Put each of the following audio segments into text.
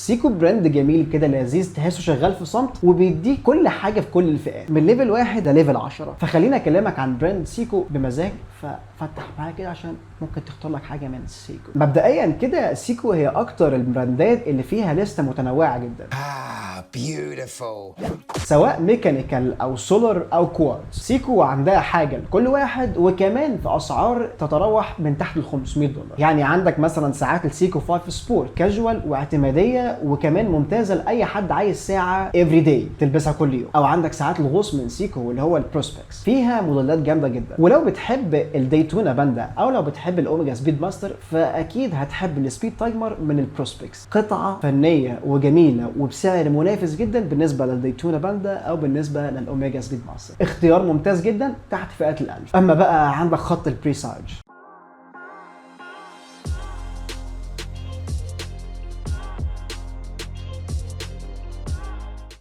سيكو براند جميل كده لذيذ، تحسه شغال في صمت وبيديك كل حاجه في كل الفئات من ليفل 1 لليفل 10. فخلينا اكلمك عن براند سيكو بمزاج، ففتح معايا كده عشان ممكن تختار لك حاجه من سيكو. مبدئيا كده سيكو هي اكتر البراندات اللي فيها لسته متنوعه جدا. beautiful. سواء ميكانيكال او سولار او كوارتز، سيكو عندها حاجه لكل واحد، وكمان في اسعار تتراوح من تحت ال $500. يعني عندك مثلا ساعات السيكو 5 سبورت كاجوال واعتماديه وكمان ممتازه لاي حد عايز ساعه افري داي تلبسها كل يوم. او عندك ساعات الغوص من سيكو اللي هو البروسبكس، فيها موديلات جامده جدا. ولو بتحب الديتونا باندا او لو بتحب الاوميجا سبيد ماستر، فاكيد هتحب السبيد تايمر من البروسبكس. قطعه فنيه وجميله وبسعر منافس جدا بالنسبه للديتونا باندا او بالنسبه للاوميجا سبيد ماستر. اختيار ممتاز جدا تحت فئات ال1000. اما بقى عندك خط البريساج،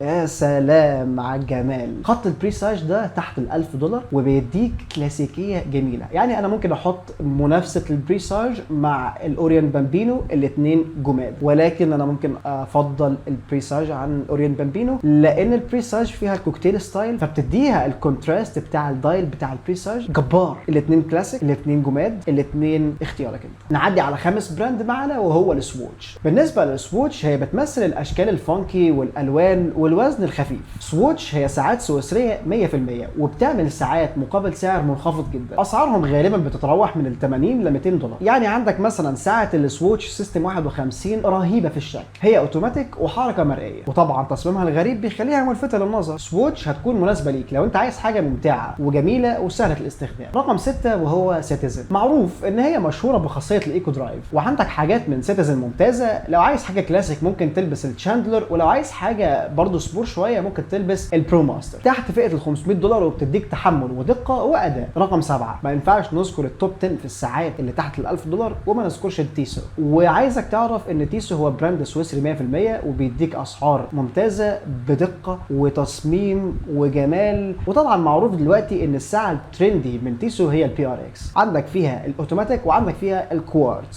يا سلام على الجمال. خط البريساج ده تحت $1000 وبيديك كلاسيكيه جميله. يعني انا ممكن احط منافسه البريساج مع الاوريون بامبينو، الاثنين جمال، ولكن انا ممكن افضل البريساج عن الاوريون بامبينو لان البريساج فيها الكوكتيل ستايل، فبتديها الكونتراست بتاع الدايل بتاع البريساج جبار. الاثنين كلاسيك، الاثنين جماد، الاثنين اختيارك انت. نعدي على خامس براند معانا وهو السووتش. بالنسبه للسووتش هي بتمثل الاشكال الفانكي والالوان والوزن الخفيف. سووتش هي ساعات سويسريه 100% وبتعمل ساعات مقابل سعر منخفض، جدا. اسعارهم غالبا بتتراوح من ال $80 ل $200. يعني عندك مثلا ساعه السووتش سيستم 51 رهيبه في الشكل، هي اوتوماتيك وحركه مرئيه، وطبعا تصميمها الغريب بيخليها ملفته للنظر. سووتش هتكون مناسبه ليك لو انت عايز حاجه ممتعه وجميله وسهله الاستخدام. رقم 6 وهو سيتيزن. معروف ان هي مشهوره بخاصيه الايكو درايف، وعندك حاجات من سيتيزن ممتازه. لو عايز حاجه كلاسيك ممكن تلبس التشاندلر، ولو عايز حاجه برضه سبور شويه ممكن تلبس البرو ماستر تحت فئه ال $500 وبتديك تحمل ودقه واداء. رقم 7 ما ينفعش نذكر التوب 10 في الساعات اللي تحت ال $1000 وما نذكرش التيسو. وعايزك تعرف ان تيسو هو براند سويسري 100% وبيديك اسعار ممتازه بدقه وتصميم وجمال. وطبعا معروف دلوقتي ان الساعه الترندي من تيسو هي البي ار اكس. عندك فيها الاوتوماتيك وعندك فيها الكوارتز.